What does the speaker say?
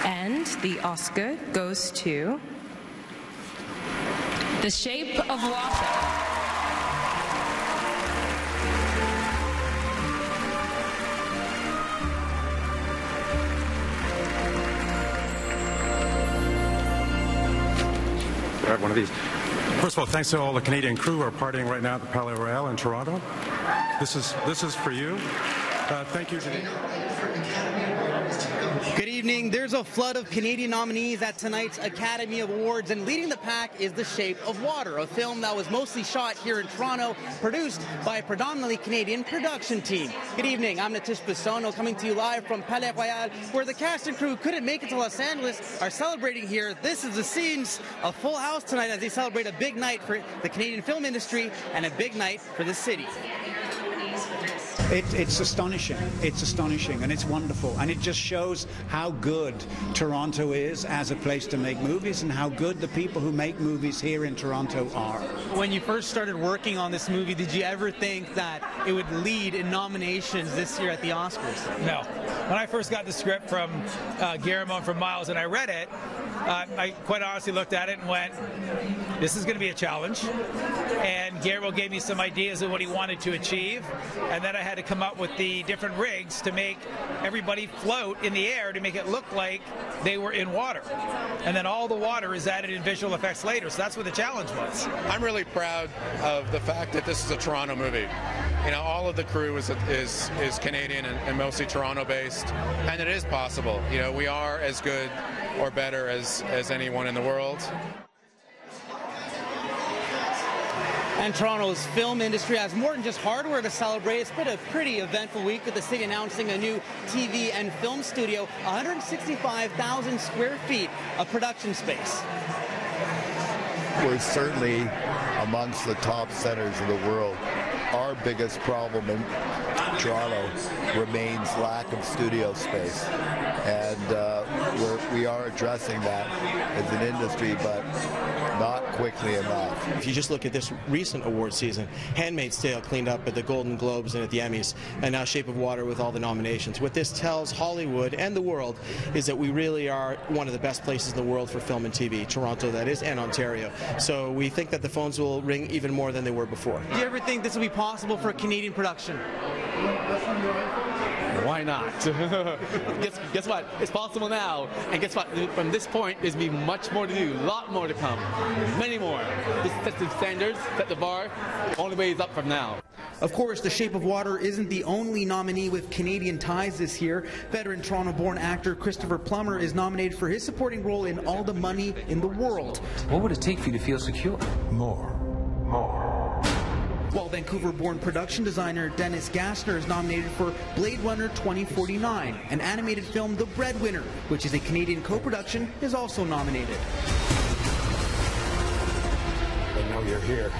And the Oscar goes to The Shape of Water. Grab one of these. First of all, thanks to all the Canadian crew who are partying right now at the Palais Royal in Toronto. This is for you. Thank you, Janine. Good evening. There's a flood of Canadian nominees at tonight's Academy Awards, and leading the pack is The Shape of Water, a film that was mostly shot here in Toronto, produced by a predominantly Canadian production team. Good evening. I'm Natish Bisono, coming to you live from Palais Royal, where the cast and crew couldn't make it to Los Angeles, are celebrating here. This is the scenes of Full House tonight as they celebrate a big night for the Canadian film industry and a big night for the city. It's astonishing. It's astonishing, and it's wonderful, and it just shows how good Toronto is as a place to make movies and how good the people who make movies here in Toronto are. When you first started working on this movie, did you ever think that it would lead in nominations this year at the Oscars? No. When I first got the script from Guillermo and from Miles and I read it, I quite honestly looked at it and went, this is going to be a challenge. And Guillermo gave me some ideas of what he wanted to achieve, and then I had to come up with the different rigs to make everybody float in the air to make it look like they were in water. And then all the water is added in visual effects later, so that's what the challenge was. I'm really proud of the fact that this is a Toronto movie. You know, all of the crew is Canadian and mostly Toronto-based, and it is possible. You know, we are as good or better as anyone in the world. And Toronto's film industry has more than just hardware to celebrate. It's been a pretty eventful week with the city announcing a new TV and film studio, 165,000 square feet of production space. We're certainly amongst the top centers of the world. Our biggest problem in Toronto remains lack of studio space, and we are addressing that as an industry, but not quickly enough. If you just look at this recent award season, Handmaid's Tale cleaned up at the Golden Globes and at the Emmys, and now Shape of Water with all the nominations. What this tells Hollywood and the world is that we really are one of the best places in the world for film and TV, Toronto that is, and Ontario. So we think that the phones will ring even more than they were before. Do you ever think this will be possible for a Canadian production? Why not? guess what? It's possible now. And guess what? From this point, there's going to be much more to do, a lot more to come, many more. This sets the standards, set the bar. The only way is up from now. Of course, The Shape of Water isn't the only nominee with Canadian ties this year. Veteran Toronto-born actor Christopher Plummer is nominated for his supporting role in All the Money in the World. What would it take for you to feel secure? More. While Vancouver-born production designer Dennis Gassner is nominated for Blade Runner 2049, an animated film The Breadwinner, which is a Canadian co-production, is also nominated. I know you're here.